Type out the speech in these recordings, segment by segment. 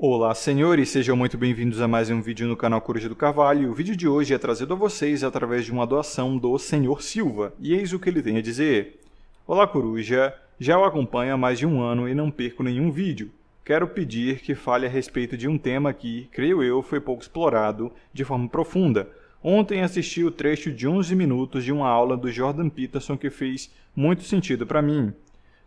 Olá, senhores, sejam muito bem-vindos a mais um vídeo no canal Coruja do Carvalho. E o vídeo de hoje é trazido a vocês através de uma doação do Senhor Silva, e eis o que ele tem a dizer. Olá, Coruja, já o acompanho há mais de um ano e não perco nenhum vídeo. Quero pedir que fale a respeito de um tema que, creio eu, foi pouco explorado de forma profunda. Ontem assisti o trecho de 11 minutos de uma aula do Jordan Peterson que fez muito sentido para mim.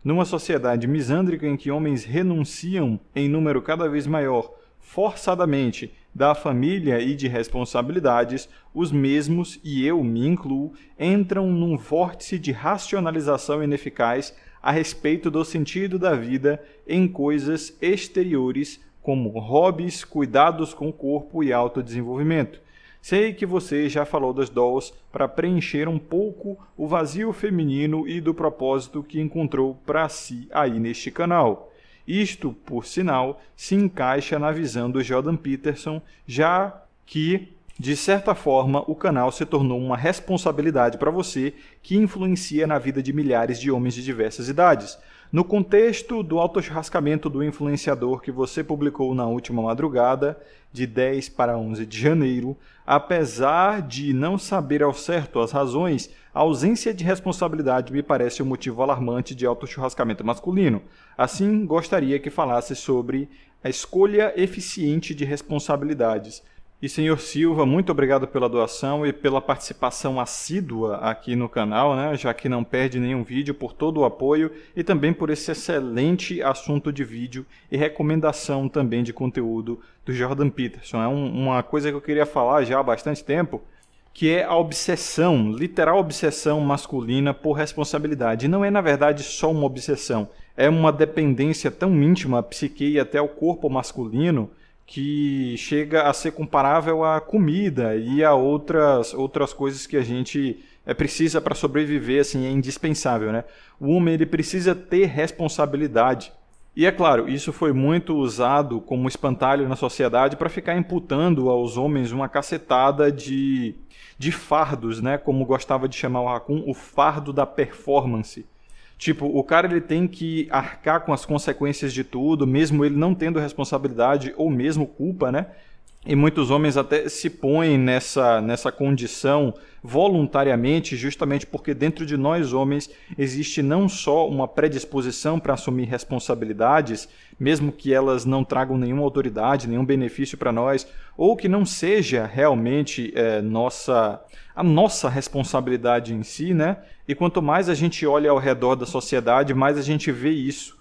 Numa sociedade misândrica em que homens renunciam em número cada vez maior, forçadamente, da família e de responsabilidades, os mesmos, e eu me incluo, entram num vórtice de racionalização ineficaz a respeito do sentido da vida em coisas exteriores, como hobbies, cuidados com o corpo e autodesenvolvimento. Sei que você já falou das dolls para preencher um pouco o vazio feminino e do propósito que encontrou para si aí neste canal. Isto, por sinal, se encaixa na visão do Jordan Peterson, já que, de certa forma, o canal se tornou uma responsabilidade para você que influencia na vida de milhares de homens de diversas idades. No contexto do autochurrascamento do influenciador que você publicou na última madrugada, de 10 para 11 de janeiro, apesar de não saber ao certo as razões, a ausência de responsabilidade me parece um motivo alarmante de autochurrascamento masculino. Assim, gostaria que falasse sobre a escolha eficiente de responsabilidades. E, Senhor Silva, muito obrigado pela doação e pela participação assídua aqui no canal, né? Já que não perde nenhum vídeo, por todo o apoio e também por esse excelente assunto de vídeo e recomendação também de conteúdo do Jordan Peterson. É uma coisa que eu queria falar já há bastante tempo, que é a obsessão, literal obsessão masculina por responsabilidade. E não é, na verdade, só uma obsessão. É uma dependência tão íntima à psique e até ao corpo masculino que chega a ser comparável à comida e a outras coisas que a gente precisa para sobreviver, assim, é indispensável, né? O homem ele precisa ter responsabilidade. E é claro, isso foi muito usado como espantalho na sociedade para ficar imputando aos homens uma cacetada de fardos, né? Como gostava de chamar o Raccoon, o fardo da performance. Tipo, o cara ele tem que arcar com as consequências de tudo, mesmo ele não tendo responsabilidade ou mesmo culpa, né? E muitos homens até se põem nessa condição voluntariamente, justamente porque dentro de nós homens existe não só uma predisposição para assumir responsabilidades, mesmo que elas não tragam nenhuma autoridade, nenhum benefício para nós, ou que não seja realmente a nossa responsabilidade em si, né? E quanto mais a gente olha ao redor da sociedade, mais a gente vê isso.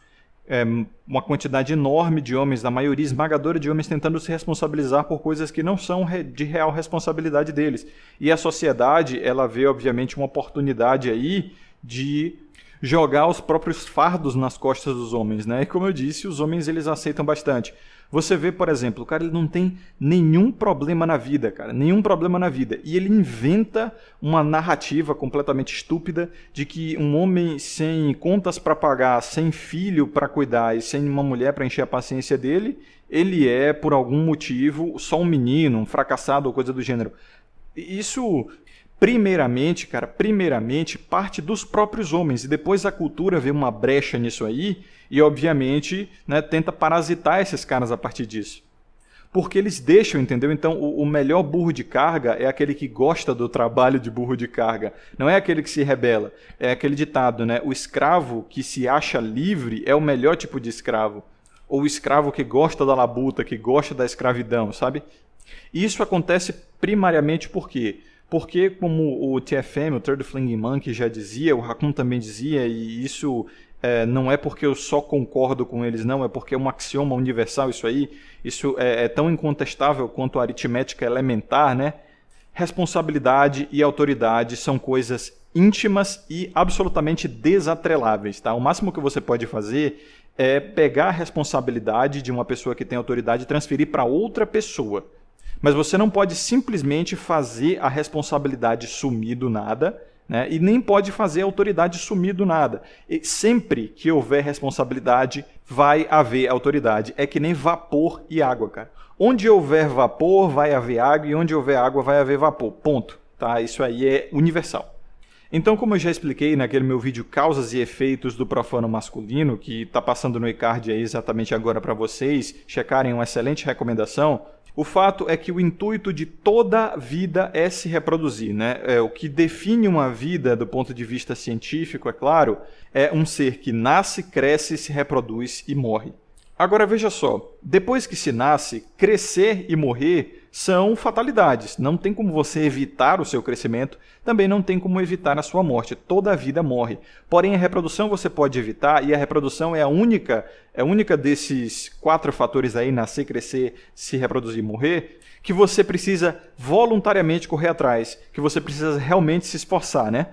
Uma quantidade enorme de homens, a maioria esmagadora de homens tentando se responsabilizar por coisas que não são de real responsabilidade deles. E a sociedade, ela vê obviamente uma oportunidade aí de jogar os próprios fardos nas costas dos homens, né? E como eu disse, os homens eles aceitam bastante. Você vê, por exemplo, o cara ele não tem nenhum problema na vida, cara, nenhum problema na vida. E ele inventa uma narrativa completamente estúpida de que um homem sem contas para pagar, sem filho para cuidar e sem uma mulher para encher a paciência dele, ele é, por algum motivo, só um menino, um fracassado ou coisa do gênero. Isso, primeiramente, parte dos próprios homens. E depois a cultura vê uma brecha nisso aí e, obviamente, né, tenta parasitar esses caras a partir disso. Porque eles deixam, entendeu? Então, o melhor burro de carga é aquele que gosta do trabalho de burro de carga. Não é aquele que se rebela. É aquele ditado, né? O escravo que se acha livre é o melhor tipo de escravo. Ou o escravo que gosta da labuta, que gosta da escravidão, sabe? E isso acontece primariamente por quê? Porque, como o TFM, o Third Flinging Monkey, já dizia, o Raccoon também dizia, e isso não é porque eu só concordo com eles, não, é porque é um axioma universal isso aí, isso é tão incontestável quanto a aritmética elementar, né? Responsabilidade e autoridade são coisas íntimas e absolutamente desatreláveis, tá? O máximo que você pode fazer é pegar a responsabilidade de uma pessoa que tem autoridade e transferir para outra pessoa. Mas você não pode simplesmente fazer a responsabilidade sumir do nada, né? E nem pode fazer a autoridade sumir do nada. E sempre que houver responsabilidade, vai haver autoridade. É que nem vapor e água, cara. Onde houver vapor, vai haver água, e onde houver água, vai haver vapor. Ponto. Tá? Isso aí é universal. Então, como eu já expliquei naquele meu vídeo Causas e Efeitos do Profano Masculino, que está passando no iCard aí exatamente agora para vocês checarem, uma excelente recomendação, o fato é que o intuito de toda vida é se reproduzir, né? O que define uma vida do ponto de vista científico, é claro, é um ser que nasce, cresce, se reproduz e morre. Agora veja só, depois que se nasce, crescer e morrer são fatalidades. Não tem como você evitar o seu crescimento, também não tem como evitar a sua morte. Toda a vida morre. Porém, a reprodução você pode evitar, e a reprodução é a única desses 4 fatores aí, nascer, crescer, se reproduzir e morrer, que você precisa voluntariamente correr atrás, que você precisa realmente se esforçar, né?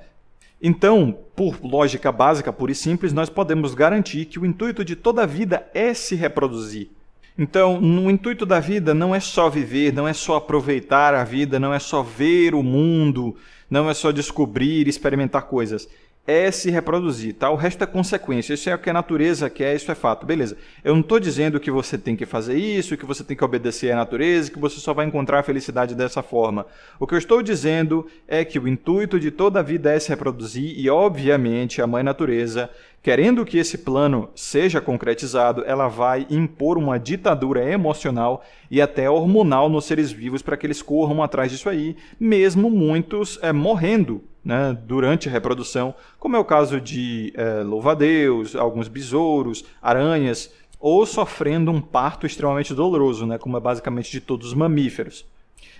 Então, por lógica básica, pura e simples, nós podemos garantir que o intuito de toda a vida é se reproduzir. Então, no intuito da vida não é só viver, não é só aproveitar a vida, não é só ver o mundo, não é só descobrir, experimentar coisas. É se reproduzir, tá? O resto é consequência. Isso é o que a natureza quer, isso é fato. Beleza. Eu não estou dizendo que você tem que fazer isso, que você tem que obedecer à natureza, que você só vai encontrar a felicidade dessa forma. O que eu estou dizendo é que o intuito de toda a vida é se reproduzir e, obviamente, a Mãe Natureza, querendo que esse plano seja concretizado, ela vai impor uma ditadura emocional e até hormonal nos seres vivos para que eles corram atrás disso aí, mesmo muitos morrendo, né, durante a reprodução, como é o caso de louva-a-Deus, alguns besouros, aranhas, ou sofrendo um parto extremamente doloroso, né, como é basicamente de todos os mamíferos.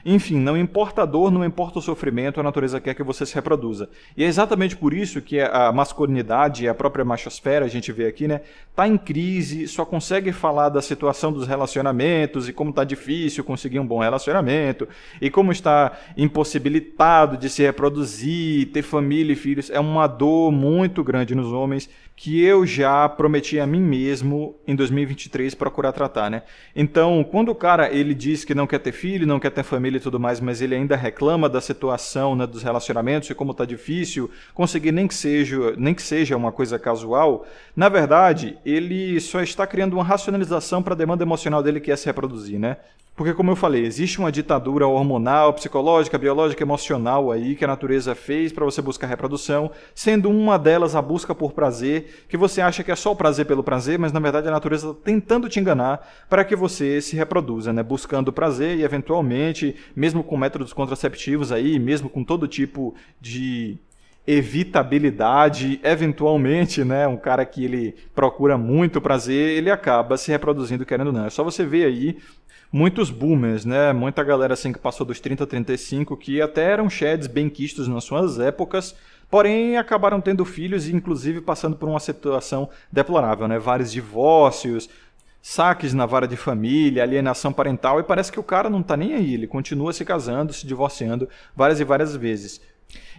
Enfim, não importa a dor, não importa o sofrimento, a natureza quer que você se reproduza. E é exatamente por isso que a masculinidade e a própria machosfera, a gente vê aqui, né, tá em crise, só consegue falar da situação dos relacionamentos e como está difícil conseguir um bom relacionamento, e como está impossibilitado de se reproduzir, ter família e filhos. É uma dor muito grande nos homens que eu já prometi a mim mesmo em 2023 procurar tratar, né? Então, quando o cara ele diz que não quer ter filho, não quer ter família e tudo mais, mas ele ainda reclama da situação, né, dos relacionamentos e como está difícil conseguir nem que seja uma coisa casual, na verdade, ele só está criando uma racionalização para a demanda emocional dele, que é se reproduzir, né? Porque, como eu falei, existe uma ditadura hormonal, psicológica, biológica, emocional aí que a natureza fez para você buscar reprodução, sendo uma delas a busca por prazer, que você acha que é só o prazer pelo prazer, mas na verdade a natureza está tentando te enganar para que você se reproduza, né? Buscando prazer e, eventualmente, mesmo com métodos contraceptivos aí, mesmo com todo tipo de evitabilidade, eventualmente, né, um cara que ele procura muito prazer, ele acaba se reproduzindo querendo ou não. É só você ver aí muitos boomers, né, muita galera assim que passou dos 30 a 35, que até eram sheds bem quistos nas suas épocas, porém acabaram tendo filhos e inclusive passando por uma situação deplorável, né, vários divórcios, saques na vara de família, alienação parental, e parece que o cara não está nem aí, ele continua se casando, se divorciando várias e várias vezes.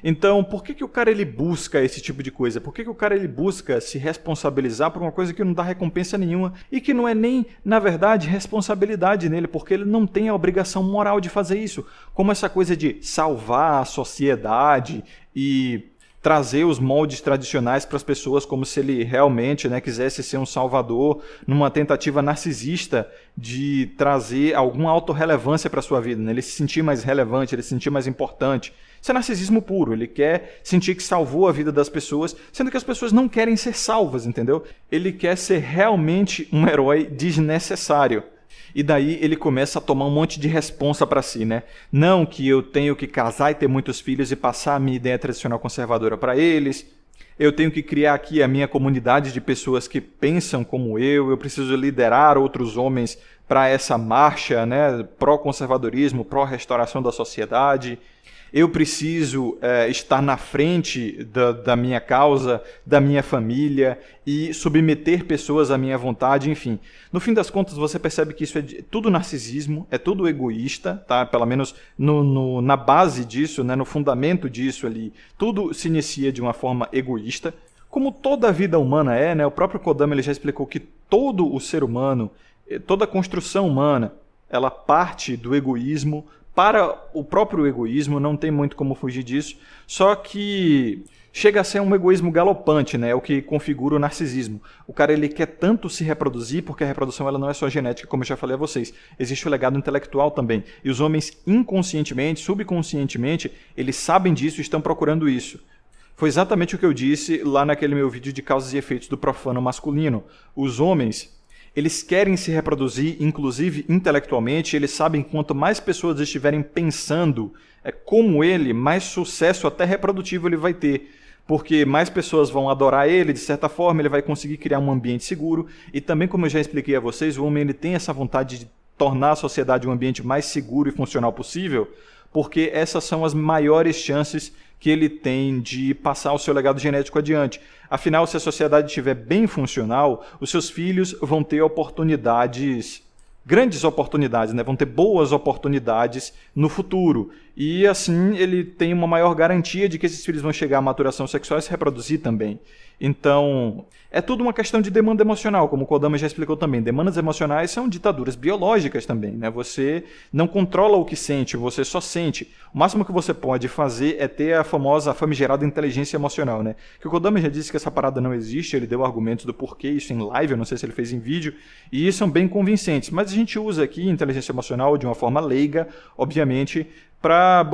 Então, por que o cara ele busca esse tipo de coisa? Por que o cara ele busca se responsabilizar por uma coisa que não dá recompensa nenhuma e que não é nem, na verdade, responsabilidade nele, porque ele não tem a obrigação moral de fazer isso? Como essa coisa de salvar a sociedade e trazer os moldes tradicionais para as pessoas como se ele realmente, né, quisesse ser um salvador numa tentativa narcisista de trazer alguma autorrelevância para a sua vida, né? Ele se sentir mais relevante, ele se sentir mais importante. Isso é narcisismo puro, ele quer sentir que salvou a vida das pessoas, sendo que as pessoas não querem ser salvas, entendeu? Ele quer ser realmente um herói desnecessário. E daí ele começa a tomar um monte de responsa para si, né? Não que eu tenho que casar e ter muitos filhos e passar a minha ideia tradicional conservadora para eles. Eu tenho que criar aqui a minha comunidade de pessoas que pensam como eu preciso liderar outros homens para essa marcha, né, pró-conservadorismo, pró-restauração da sociedade. Eu preciso estar na frente da minha causa, da minha família e submeter pessoas à minha vontade, enfim. No fim das contas, você percebe que isso é tudo narcisismo, é tudo egoísta, tá? Pelo menos na base disso, né, no fundamento disso ali, tudo se inicia de uma forma egoísta. Como toda a vida humana é, né? O próprio Kodama ele já explicou que todo o ser humano, toda a construção humana, ela parte do egoísmo para o próprio egoísmo, não tem muito como fugir disso, só que chega a ser um egoísmo galopante, né? É o que configura o narcisismo. O cara ele quer tanto se reproduzir, porque a reprodução ela não é só genética, como eu já falei a vocês. Existe o legado intelectual também. E os homens inconscientemente, subconscientemente, eles sabem disso e estão procurando isso. Foi exatamente o que eu disse lá naquele meu vídeo de causas e efeitos do profano masculino. Os homens, eles querem se reproduzir, inclusive intelectualmente, eles sabem que quanto mais pessoas estiverem pensando como ele, mais sucesso até reprodutivo ele vai ter. Porque mais pessoas vão adorar ele, de certa forma, ele vai conseguir criar um ambiente seguro. E também, como eu já expliquei a vocês, o homem ele tem essa vontade de tornar a sociedade um ambiente mais seguro e funcional possível, porque essas são as maiores chances que ele tem de passar o seu legado genético adiante. Afinal, se a sociedade estiver bem funcional, os seus filhos vão ter oportunidades, grandes oportunidades, né? Vão ter boas oportunidades no futuro. E assim ele tem uma maior garantia de que esses filhos vão chegar à maturação sexual e se reproduzir também. Então, é tudo uma questão de demanda emocional, como o Kodama já explicou também. Demandas emocionais são ditaduras biológicas também, né? Você não controla o que sente, você só sente. O máximo que você pode fazer é ter a famosa, famigerada inteligência emocional, né? Que o Kodama já disse que essa parada não existe, ele deu argumentos do porquê isso em live, eu não sei se ele fez em vídeo, e são bem convincentes. Mas a gente usa aqui inteligência emocional de uma forma leiga, obviamente, para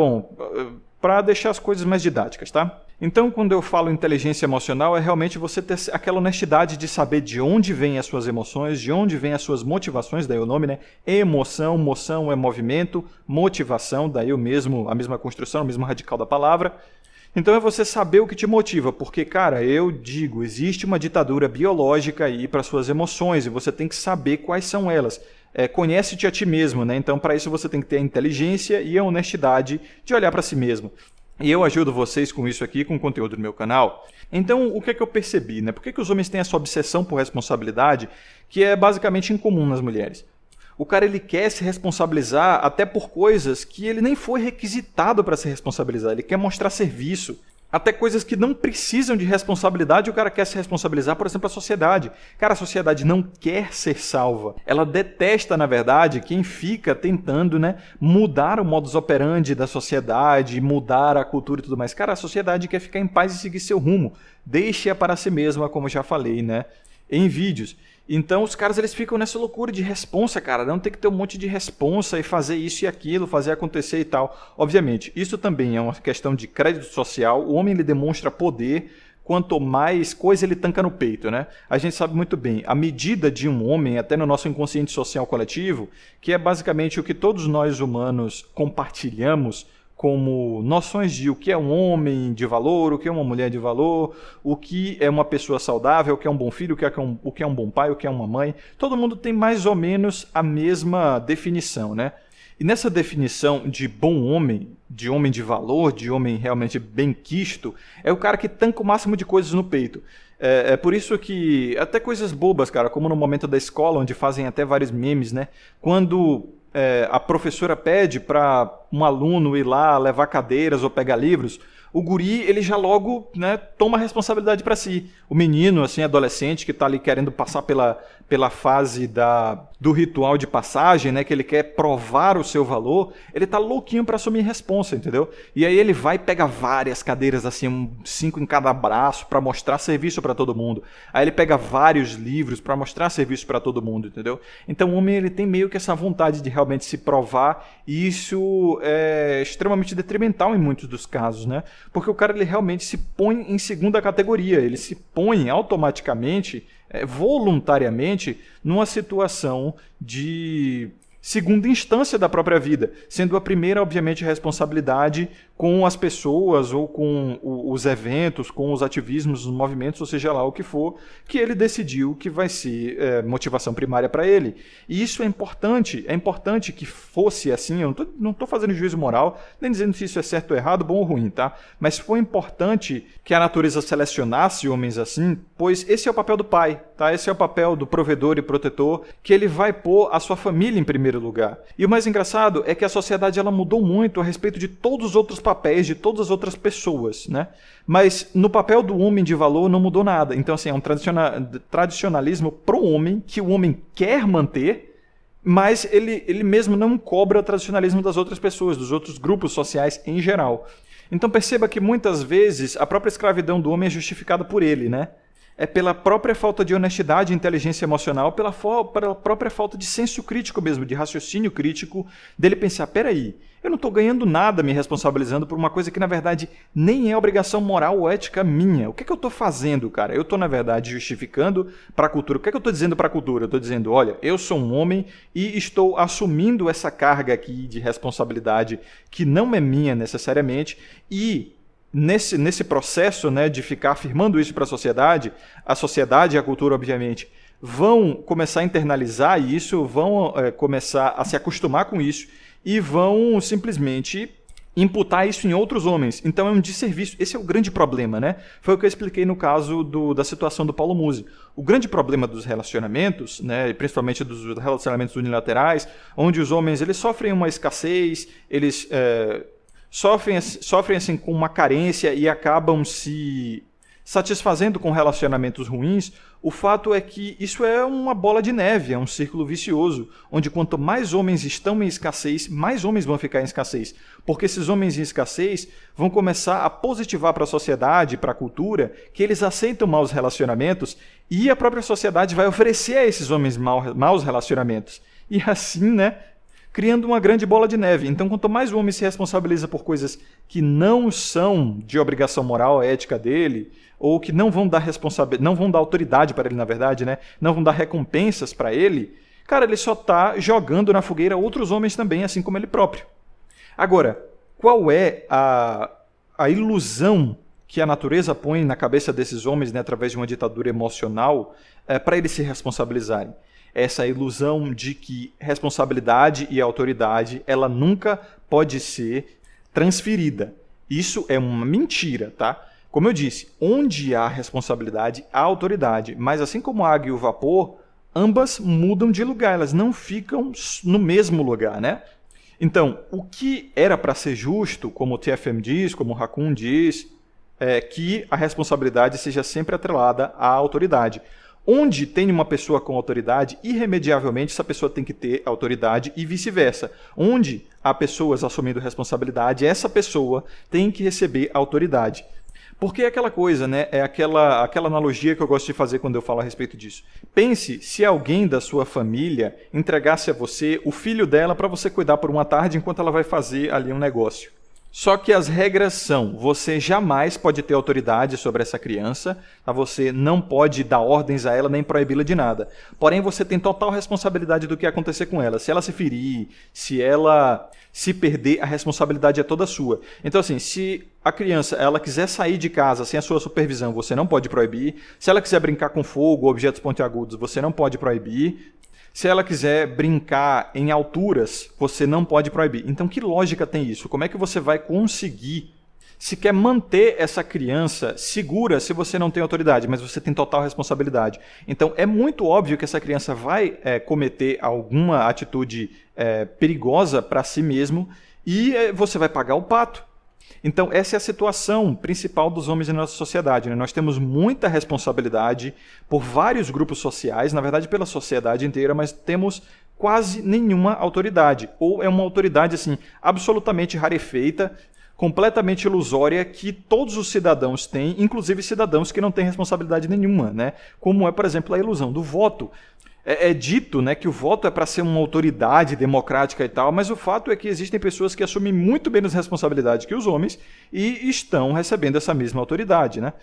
deixar as coisas mais didáticas, tá? Então, quando eu falo inteligência emocional, é realmente você ter aquela honestidade de saber de onde vêm as suas emoções, de onde vêm as suas motivações, daí o nome, né? Emoção, moção é movimento, motivação, daí a mesma construção, o mesmo radical da palavra. Então é você saber o que te motiva, porque, cara, eu digo, existe uma ditadura biológica aí para suas emoções e você tem que saber quais são elas. Conhece-te a ti mesmo, né? Então, para isso você tem que ter a inteligência e a honestidade de olhar para si mesmo. E eu ajudo vocês com isso aqui, com o conteúdo do meu canal. Então, o que é que eu percebi, né? Por que os homens têm essa obsessão por responsabilidade, que é basicamente incomum nas mulheres? O cara ele quer se responsabilizar até por coisas que ele nem foi requisitado para se responsabilizar. Ele quer mostrar serviço. Até coisas que não precisam de responsabilidade, o cara quer se responsabilizar, por exemplo, a sociedade. Cara, a sociedade não quer ser salva. Ela detesta, na verdade, quem fica tentando, né, mudar o modus operandi da sociedade, mudar a cultura e tudo mais. Cara, a sociedade quer ficar em paz e seguir seu rumo. Deixe-a para si mesma, como eu já falei, né, em vídeos. Então os caras eles ficam nessa loucura de responsa, cara, não tem que ter um monte de responsa e fazer isso e aquilo, fazer acontecer e tal. Obviamente, isso também é uma questão de crédito social, o homem ele demonstra poder quanto mais coisa ele tanca no peito, né? A gente sabe muito bem, a medida de um homem, até no nosso inconsciente social coletivo, que é basicamente o que todos nós humanos compartilhamos como noções de o que é um homem de valor, o que é uma mulher de valor, o que é uma pessoa saudável, o que é um bom filho, o que é um bom pai, o que é uma mãe. Todo mundo tem mais ou menos a mesma definição, né? E nessa definição de bom homem, de homem de valor, de homem realmente bem-quisto, é o cara que tanca o máximo de coisas no peito. É por isso que, até coisas bobas, cara, como no momento da escola, onde fazem até vários memes, né? Quando a professora pede para um aluno ir lá levar cadeiras ou pegar livros, o guri ele já logo, né, toma a responsabilidade para si. O menino, assim, adolescente, que está ali querendo passar pela fase do ritual de passagem, né, que ele quer provar o seu valor, ele está louquinho para assumir responsa, entendeu? E aí ele vai pegar várias cadeiras, assim, 5 em cada braço, para mostrar serviço para todo mundo. Aí ele pega vários livros para mostrar serviço para todo mundo, entendeu? Então o homem ele tem meio que essa vontade de realmente se provar, e isso é extremamente detrimental em muitos dos casos, né? Porque o cara ele realmente se põe em segunda categoria, ele se põe automaticamente, voluntariamente, numa situação de segunda instância da própria vida, sendo a primeira, obviamente, a responsabilidade com as pessoas ou com os eventos, com os ativismos, os movimentos, ou seja lá o que for, que ele decidiu que vai ser motivação primária para ele. E isso é importante que fosse assim, eu não estou fazendo juízo moral, nem dizendo se isso é certo ou errado, bom ou ruim, tá? Mas foi importante que a natureza selecionasse homens assim, pois esse é o papel do pai, tá? Esse é o papel do provedor e protetor, que ele vai pôr a sua família em primeiro lugar. E o mais engraçado é que a sociedade ela mudou muito a respeito de todos os outros papéis de todas as outras pessoas, né? Mas no papel do homem de valor não mudou nada. Então, assim, é um tradicionalismo pro homem, que o homem quer manter, mas ele mesmo não cobra o tradicionalismo das outras pessoas, dos outros grupos sociais em geral. Então perceba que muitas vezes a própria escravidão do homem é justificada por ele, né? é pela própria falta de honestidade e inteligência emocional, pela própria falta de senso crítico mesmo, de raciocínio crítico, dele pensar, peraí, eu não estou ganhando nada me responsabilizando por uma coisa que, na verdade, nem é obrigação moral ou ética minha. O que é que eu estou fazendo, cara? Eu estou, na verdade, justificando para a cultura. O que é que eu estou dizendo para a cultura? Eu estou dizendo, olha, eu sou um homem e estou assumindo essa carga aqui de responsabilidade que não é minha necessariamente e nesse processo, né, de ficar afirmando isso para a sociedade e a cultura, obviamente, vão começar a internalizar isso, vão começar a se acostumar com isso e vão simplesmente imputar isso em outros homens. Então é um desserviço. Esse é o grande problema, né? Foi o que eu expliquei no caso da situação do Paulo Musi. O grande problema dos relacionamentos, né, principalmente dos relacionamentos unilaterais, onde os homens eles sofrem uma escassez, eles sofrem assim, com uma carência e acabam se satisfazendo com relacionamentos ruins, o fato é que isso é uma bola de neve, é um círculo vicioso, onde quanto mais homens estão em escassez, mais homens vão ficar em escassez. Porque esses homens em escassez vão começar a positivar para a sociedade, para a cultura, que eles aceitam maus relacionamentos e a própria sociedade vai oferecer a esses homens maus relacionamentos. E assim, né, criando uma grande bola de neve. Então, quanto mais o homem se responsabiliza por coisas que não são de obrigação moral, ética dele, ou que não vão dar autoridade para ele, na verdade, né? Não vão dar recompensas para ele, cara, ele só está jogando na fogueira outros homens também, assim como ele próprio. Agora, qual é a ilusão que a natureza põe na cabeça desses homens, né, através de uma ditadura emocional, para eles se responsabilizarem? Essa ilusão de que responsabilidade e autoridade ela nunca pode ser transferida. Isso é uma mentira, tá? Como eu disse, onde há responsabilidade, há autoridade. Mas assim como a água e o vapor, ambas mudam de lugar, elas não ficam no mesmo lugar, né? Então, o que era para ser justo, como o TFM diz, como o Raccoon diz, é que a responsabilidade seja sempre atrelada à autoridade. Onde tem uma pessoa com autoridade, irremediavelmente essa pessoa tem que ter autoridade e vice-versa. Onde há pessoas assumindo responsabilidade, essa pessoa tem que receber autoridade. Porque é aquela coisa, né? É aquela analogia que eu gosto de fazer quando eu falo a respeito disso. Pense se alguém da sua família entregasse a você o filho dela para você cuidar por uma tarde enquanto ela vai fazer ali um negócio. Só que as regras são, você jamais pode ter autoridade sobre essa criança, tá? Você não pode dar ordens a ela nem proibi-la de nada. Porém, você tem total responsabilidade do que acontecer com ela. Se ela se ferir, se ela se perder, a responsabilidade é toda sua. Então, assim, se a criança ela quiser sair de casa sem a sua supervisão, você não pode proibir. Se ela quiser brincar com fogo, objetos pontiagudos, você não pode proibir. Se ela quiser brincar em alturas, você não pode proibir. Então, que lógica tem isso? Como é que você vai conseguir sequer manter essa criança segura se você não tem autoridade, mas você tem total responsabilidade? Então, é muito óbvio que essa criança vai cometer alguma atitude perigosa para si mesmo e você vai pagar o pato. Então, essa é a situação principal dos homens na nossa sociedade, né? Nós temos muita responsabilidade por vários grupos sociais, na verdade pela sociedade inteira, mas temos quase nenhuma autoridade. Ou é uma autoridade assim, absolutamente rarefeita, completamente ilusória, que todos os cidadãos têm, inclusive cidadãos que não têm responsabilidade nenhuma, né? Como é, por exemplo, a ilusão do voto. É dito, né, que o voto é para ser uma autoridade democrática e tal, mas o fato é que existem pessoas que assumem muito menos responsabilidade que os homens e estão recebendo essa mesma autoridade, né?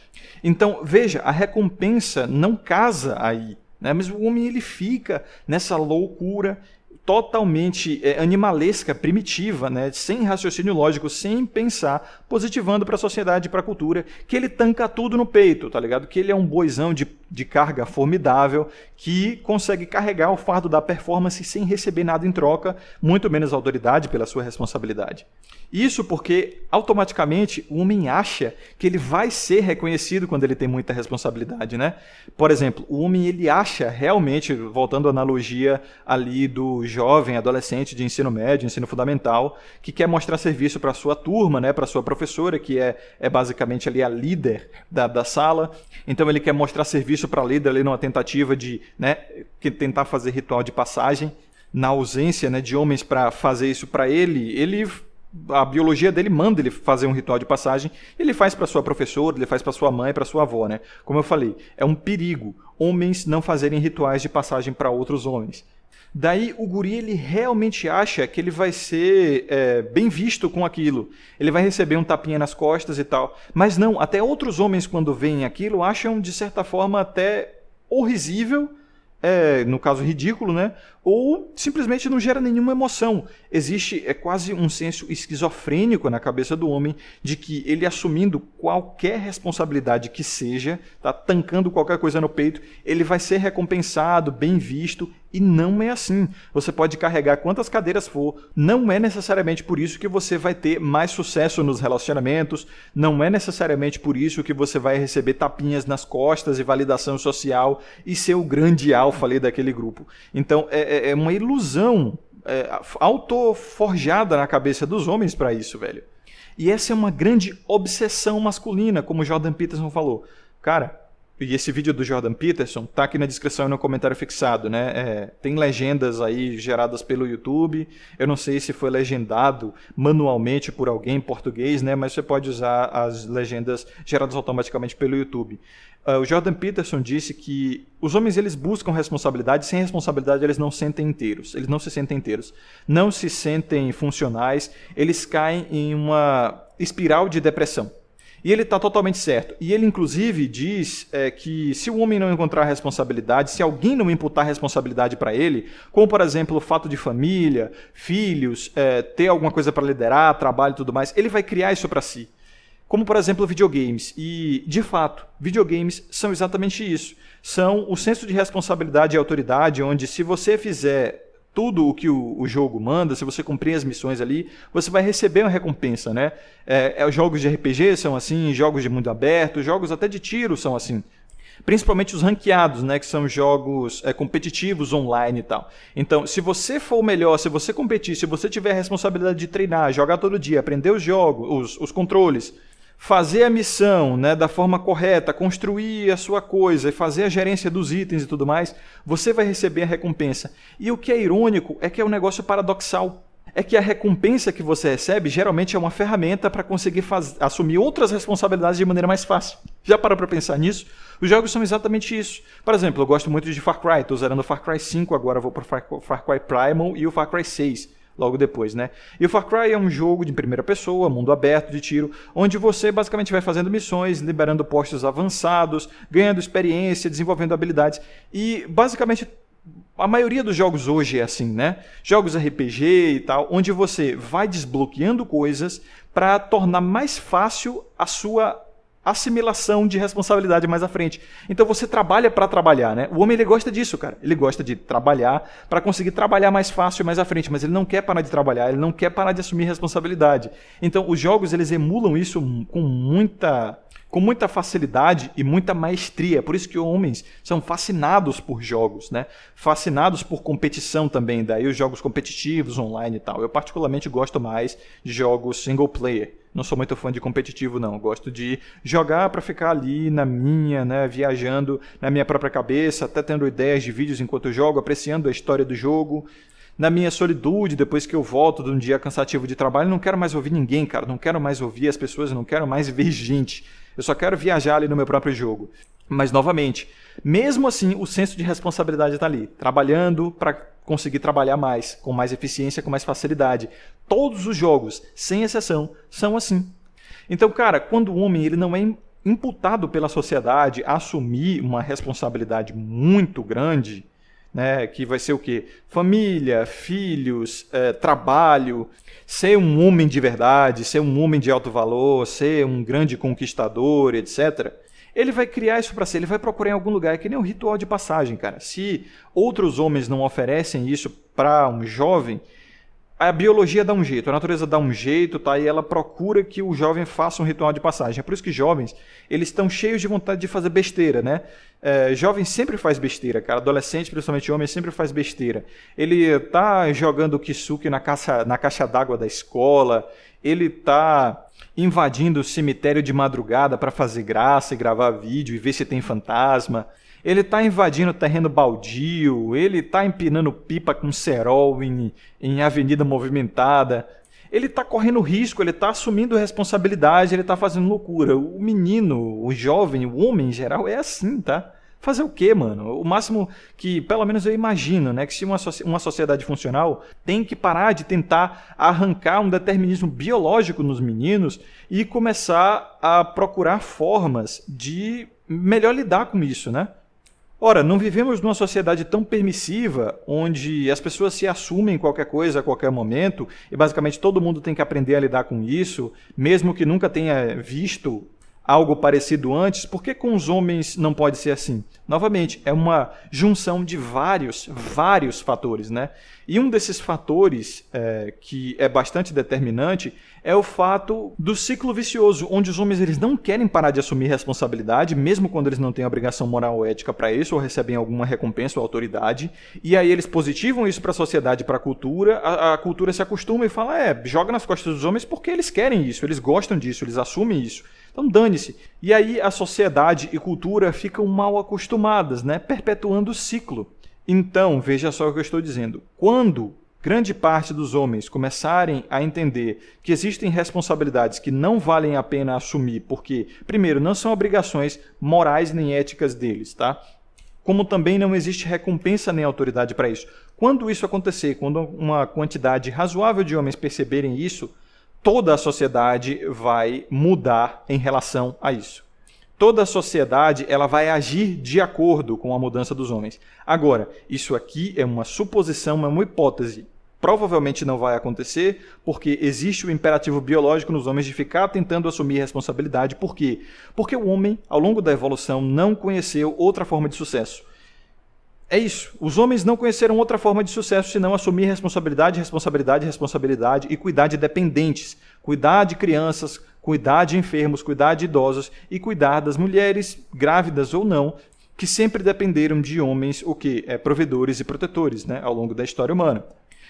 Então, veja, a recompensa não casa aí, né? Mas o homem ele fica nessa loucura totalmente animalesca, primitiva, né? Sem raciocínio lógico, sem pensar, positivando para a sociedade e para a cultura, que ele tanca tudo no peito, tá ligado? Que ele é um boizão de carga formidável, que consegue carregar o fardo da performance sem receber nada em troca, muito menos autoridade pela sua responsabilidade. Isso porque, automaticamente, o homem acha que ele vai ser reconhecido quando ele tem muita responsabilidade, né? Por exemplo, o homem ele acha realmente, voltando à analogia ali do jovem, adolescente de ensino médio, ensino fundamental, que quer mostrar serviço para a sua turma, né? Para a sua professora, que é basicamente ali a líder da sala. Então ele quer mostrar serviço para a líder ali numa tentativa de, né, tentar fazer ritual de passagem. Na ausência, né, de homens para fazer isso para ele A biologia dele manda ele fazer um ritual de passagem, ele faz para sua professora, ele faz para sua mãe, para sua avó, né? Como eu falei, é um perigo homens não fazerem rituais de passagem para outros homens. Daí o guri ele realmente acha que ele vai ser bem visto com aquilo. Ele vai receber um tapinha nas costas e tal. Mas não, até outros homens quando veem aquilo acham de certa forma até ou risível, no caso ridículo, né? Ou simplesmente não gera nenhuma emoção. Existe quase um senso esquizofrênico na cabeça do homem de que ele assumindo qualquer responsabilidade que seja, tá tancando qualquer coisa no peito, ele vai ser recompensado, bem visto, e não é assim. Você pode carregar quantas cadeiras for, não é necessariamente por isso que você vai ter mais sucesso nos relacionamentos, não é necessariamente por isso que você vai receber tapinhas nas costas e validação social e ser o grande alfa ali daquele grupo. Então, é uma ilusão autoforjada na cabeça dos homens para isso, velho. E essa é uma grande obsessão masculina, como Jordan Peterson falou. Cara, e esse vídeo do Jordan Peterson tá aqui na descrição e no comentário fixado, né? Tem legendas aí geradas pelo YouTube. Eu não sei se foi legendado manualmente por alguém em português, né? Mas você pode usar as legendas geradas automaticamente pelo YouTube. O Jordan Peterson disse que os homens eles buscam responsabilidade, sem responsabilidade eles não sentem inteiros, eles não se sentem inteiros, não se sentem funcionais, eles caem em uma espiral de depressão. E ele está totalmente certo. E ele, inclusive, diz que se o homem não encontrar responsabilidade, se alguém não imputar responsabilidade para ele, como, por exemplo, o fato de família, filhos, ter alguma coisa para liderar, trabalho e tudo mais, ele vai criar isso para si. Como, por exemplo, videogames. E, de fato, videogames são exatamente isso. São o senso de responsabilidade e autoridade, onde se você fizer tudo o que o jogo manda, se você cumprir as missões ali, você vai receber uma recompensa, né? Os jogos de RPG são assim, jogos de mundo aberto, jogos até de tiro são assim. Principalmente os ranqueados, né, que são jogos competitivos online e tal. Então, se você for o melhor, se você competir, se você tiver a responsabilidade de treinar, jogar todo dia, aprender os jogos, os controles, fazer a missão, né, da forma correta, construir a sua coisa e fazer a gerência dos itens e tudo mais, você vai receber a recompensa. E o que é irônico é que é um negócio paradoxal. É que a recompensa que você recebe geralmente é uma ferramenta para conseguir assumir outras responsabilidades de maneira mais fácil. Já parou para pensar nisso? Os jogos são exatamente isso. Por exemplo, eu gosto muito de Far Cry, estou zerando o Far Cry 5, agora vou para o Far Cry Primal e o Far Cry 6. Logo depois, né? E o Far Cry é um jogo de primeira pessoa, mundo aberto, de tiro, onde você basicamente vai fazendo missões, liberando postos avançados, ganhando experiência, desenvolvendo habilidades. E basicamente a maioria dos jogos hoje é assim, né? Jogos RPG e tal, onde você vai desbloqueando coisas para tornar mais fácil a sua assimilação de responsabilidade mais à frente. Então você trabalha para trabalhar, né? O homem ele gosta disso, cara. Ele gosta de trabalhar para conseguir trabalhar mais fácil mais à frente, mas ele não quer parar de trabalhar, ele não quer parar de assumir responsabilidade. Então os jogos eles emulam isso com muita facilidade e muita maestria. Por isso que homens são fascinados por jogos, né? Fascinados por competição também, daí os jogos competitivos online e tal. Eu particularmente gosto mais de jogos single player. Não sou muito fã de competitivo, não. Gosto de jogar para ficar ali na minha, né, viajando na minha própria cabeça, até tendo ideias de vídeos enquanto eu jogo, apreciando a história do jogo. Na minha solitude, depois que eu volto de um dia cansativo de trabalho, não quero mais ouvir ninguém, cara. Não quero mais ouvir as pessoas, não quero mais ver gente. Eu só quero viajar ali no meu próprio jogo. Mas, novamente, mesmo assim, o senso de responsabilidade está ali. Trabalhando para conseguir trabalhar mais, com mais eficiência, com mais facilidade. Todos os jogos, sem exceção, são assim. Então, cara, quando o homem ele não é imputado pela sociedade a assumir uma responsabilidade muito grande, né, que vai ser o quê? Família, filhos, trabalho, ser um homem de verdade, ser um homem de alto valor, ser um grande conquistador, etc., ele vai criar isso para si, ele vai procurar em algum lugar, é que nem um ritual de passagem, cara. Se outros homens não oferecem isso para um jovem, a biologia dá um jeito, a natureza dá um jeito, tá? E ela procura que o jovem faça um ritual de passagem. É por isso que jovens, eles estão cheios de vontade de fazer besteira, né? Jovem sempre faz besteira, cara. Adolescente, principalmente homem, sempre faz besteira. Ele tá jogando kisuke na caixa d'água da escola, ele tá invadindo o cemitério de madrugada para fazer graça e gravar vídeo e ver se tem fantasma. Ele está invadindo terreno baldio, ele está empinando pipa com cerol em avenida movimentada. ele está correndo risco, ele está assumindo responsabilidade, ele está fazendo loucura. O menino, o jovem, o homem em geral é assim, tá? Fazer o quê, mano? O máximo que, pelo menos eu imagino, né, que se uma sociedade funcional tem que parar de tentar arrancar um determinismo biológico nos meninos e começar a procurar formas de melhor lidar com isso, né? Ora, não vivemos numa sociedade tão permissiva, onde as pessoas se assumem qualquer coisa a qualquer momento, e basicamente todo mundo tem que aprender a lidar com isso, mesmo que nunca tenha visto algo parecido antes. Por que com os homens não pode ser assim? Novamente, é uma junção de vários fatores, né? E um desses fatores que é bastante determinante é o fato do ciclo vicioso, onde os homens eles não querem parar de assumir responsabilidade, mesmo quando eles não têm obrigação moral ou ética para isso, ou recebem alguma recompensa ou autoridade, e aí eles positivam isso para a sociedade, para a cultura, a cultura se acostuma e fala, joga nas costas dos homens porque eles querem isso, eles gostam disso, eles assumem isso. Então dane-se. E aí a sociedade e cultura ficam mal acostumadas, né? Perpetuando o ciclo. Então, veja só o que eu estou dizendo. Quando grande parte dos homens começarem a entender que existem responsabilidades que não valem a pena assumir, porque, primeiro, não são obrigações morais nem éticas deles, tá? Como também não existe recompensa nem autoridade para isso. Quando isso acontecer, quando uma quantidade razoável de homens perceberem isso, toda a sociedade vai mudar em relação a isso. Toda a sociedade ela vai agir de acordo com a mudança dos homens. Agora, isso aqui é uma suposição, é uma hipótese. Provavelmente não vai acontecer, porque existe o imperativo biológico nos homens de ficar tentando assumir responsabilidade. Por quê? Porque o homem, ao longo da evolução, não conheceu outra forma de sucesso. É isso. Os homens não conheceram outra forma de sucesso senão assumir responsabilidade e cuidar de dependentes, cuidar de crianças, cuidar de enfermos, cuidar de idosos e cuidar das mulheres, grávidas ou não, que sempre dependeram de homens, provedores e protetores, né, ao longo da história humana.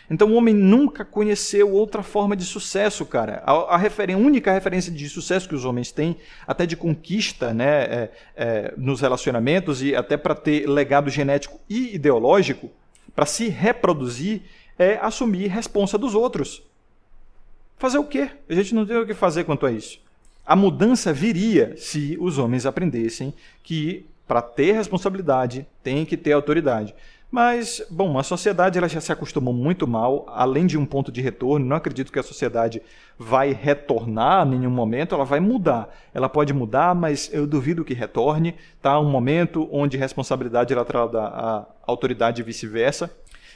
Então o homem nunca conheceu outra forma de sucesso, cara. A única referência de sucesso que os homens têm, até de conquista, né, nos relacionamentos e até para ter legado genético e ideológico, para se reproduzir, é assumir responsa dos outros. Fazer o quê? A gente não tem o que fazer quanto a isso. A mudança viria se os homens aprendessem que para ter responsabilidade tem que ter autoridade. Mas, bom, a sociedade ela já se acostumou muito mal, além de um ponto de retorno. Não acredito que a sociedade vai retornar em nenhum momento, ela vai mudar. Ela pode mudar, mas eu duvido que retorne. Tá? Um momento onde responsabilidade ela trata a autoridade e vice-versa.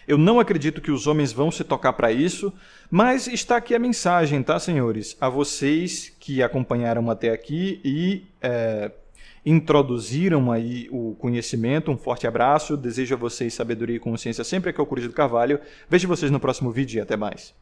Eu não acredito que os homens vão se tocar para isso, mas está aqui a mensagem, tá, senhores? A vocês que acompanharam até aqui e introduziram aí o conhecimento. Um forte abraço, desejo a vocês sabedoria e consciência sempre aqui ao Coruja do Carvalho. Vejo vocês no próximo vídeo e até mais.